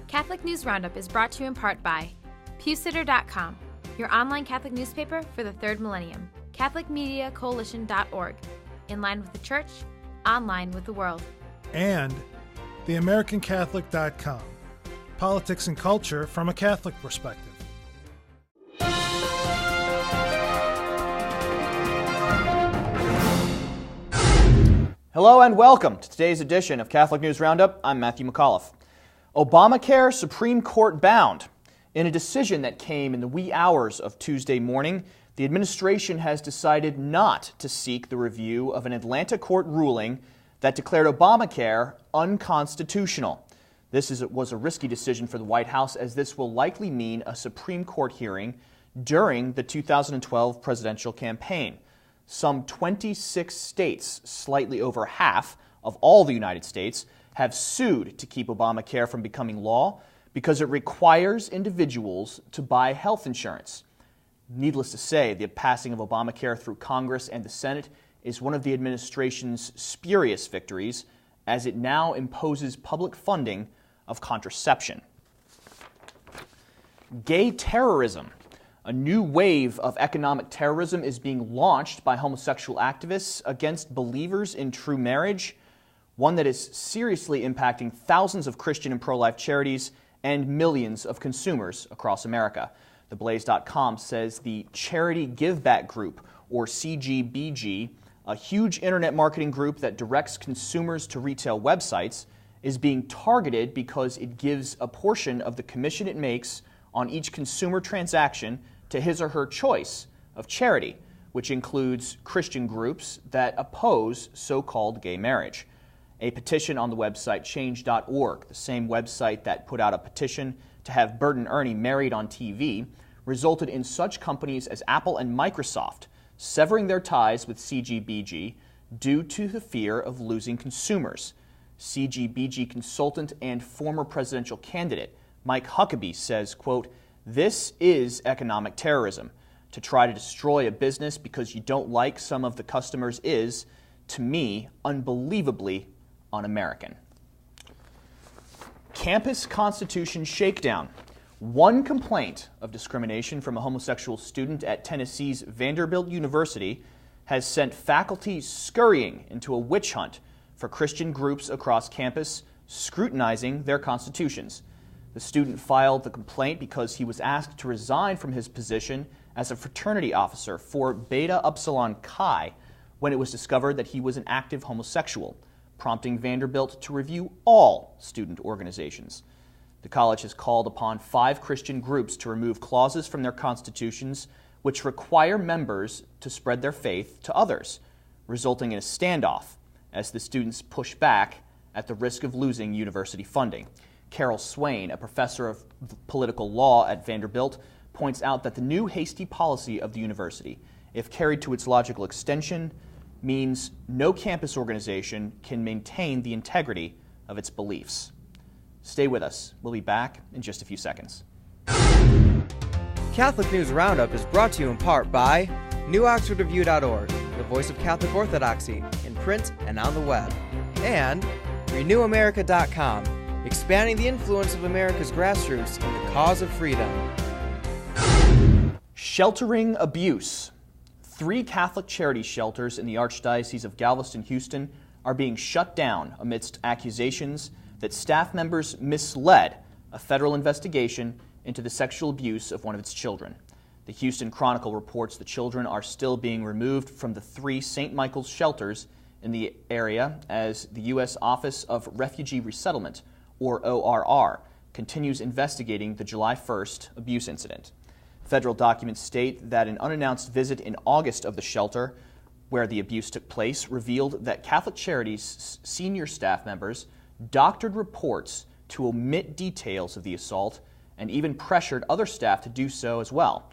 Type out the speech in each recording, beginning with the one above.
Catholic News Roundup is brought to you in part by PewSitter.com, your online Catholic newspaper for the third millennium, CatholicMediaCoalition.org, in line with the Church, online with the world. And TheAmericanCatholic.com, politics and culture from a Catholic perspective. Hello and welcome to today's edition of Catholic News Roundup. I'm Matthew McAuliffe. Obamacare Supreme Court bound. In a decision that came in the wee hours of Tuesday morning, the administration has decided not to seek the review of an Atlanta court ruling that declared Obamacare unconstitutional. This was a risky decision for the White House, as this will likely mean a Supreme Court hearing during the 2012 presidential campaign. Some 26 states, slightly over half of all the United States, have sued to keep Obamacare from becoming law because it requires individuals to buy health insurance. Needless to say, the passing of Obamacare through Congress and the Senate is one of the administration's spurious victories, as it now imposes public funding of contraception. Gay terrorism. A new wave of economic terrorism is being launched by homosexual activists against believers in true marriage, one that is seriously impacting thousands of Christian and pro-life charities and millions of consumers across America. TheBlaze.com says the Charity Giveback Group, or CGBG, a huge internet marketing group that directs consumers to retail websites, is being targeted because it gives a portion of the commission it makes on each consumer transaction to his or her choice of charity, which includes Christian groups that oppose so-called gay marriage. A petition on the website change.org, the same website that put out a petition to have Bert and Ernie married on TV, resulted in such companies as Apple and Microsoft severing their ties with CGBG due to the fear of losing consumers. CGBG consultant and former presidential candidate Mike Huckabee says, quote, "This is economic terrorism. To try to destroy a business because you don't like some of the customers is, to me, unbelievably un-American." Campus Constitution Shakedown. One complaint of discrimination from a homosexual student at Tennessee's Vanderbilt University has sent faculty scurrying into a witch hunt for Christian groups across campus scrutinizing their constitutions. The student filed the complaint because he was asked to resign from his position as a fraternity officer for Beta Upsilon Chi when it was discovered that he was an active homosexual, prompting Vanderbilt to review all student organizations. The college has called upon 5 Christian groups to remove clauses from their constitutions which require members to spread their faith to others, resulting in a standoff as the students push back at the risk of losing university funding. Carol Swain, a professor of political law at Vanderbilt, points out that the new hasty policy of the university, if carried to its logical extension, means no campus organization can maintain the integrity of its beliefs. Stay with us. We'll be back in just a few seconds. Catholic News Roundup is brought to you in part by NewOxfordReview.org, the voice of Catholic Orthodoxy, in print and on the web, and RenewAmerica.com, expanding the influence of America's grassroots in the cause of freedom. Sheltering abuse. 3 Catholic charity shelters in the Archdiocese of Galveston-Houston are being shut down amidst accusations that staff members misled a federal investigation into the sexual abuse of one of its children. The Houston Chronicle reports the children are still being removed from the 3 St. Michael's shelters in the area as the U.S. Office of Refugee Resettlement, or ORR, continues investigating the July 1st abuse incident. Federal documents state that an unannounced visit in August of the shelter where the abuse took place revealed that Catholic Charities' senior staff members doctored reports to omit details of the assault and even pressured other staff to do so as well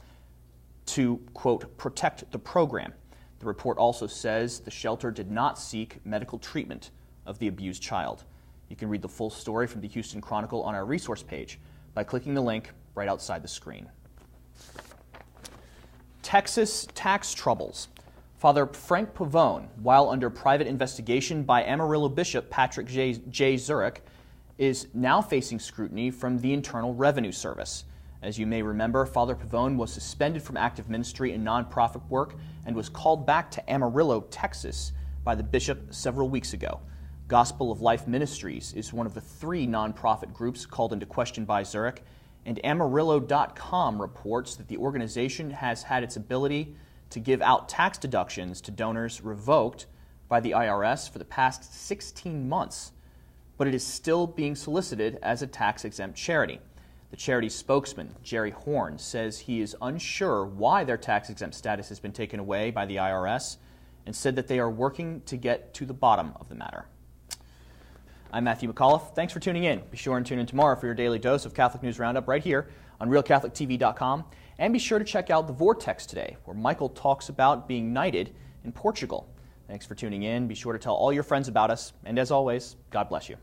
to, quote, protect the program. The report also says the shelter did not seek medical treatment of the abused child. You can read the full story from the Houston Chronicle on our resource page by clicking the link right outside the screen. Texas tax troubles. Father Frank Pavone, while under private investigation by Amarillo Bishop Patrick J. Zurich, is now facing scrutiny from the Internal Revenue Service. As you may remember, Father Pavone was suspended from active ministry and nonprofit work and was called back to Amarillo, Texas, by the bishop several weeks ago. Gospel of Life Ministries is one of the 3 nonprofit groups called into question by Zurich, and Amarillo.com reports that the organization has had its ability to give out tax deductions to donors revoked by the IRS for the past 16 months, but it is still being solicited as a tax-exempt charity. The charity's spokesman, Jerry Horn, says he is unsure why their tax-exempt status has been taken away by the IRS and said that they are working to get to the bottom of the matter. I'm Matthew McAuliffe. Thanks for tuning in. Be sure and tune in tomorrow for your daily dose of Catholic News Roundup right here on RealCatholicTV.com. And be sure to check out The Vortex today, where Michael talks about being knighted in Portugal. Thanks for tuning in. Be sure to tell all your friends about us. And as always, God bless you.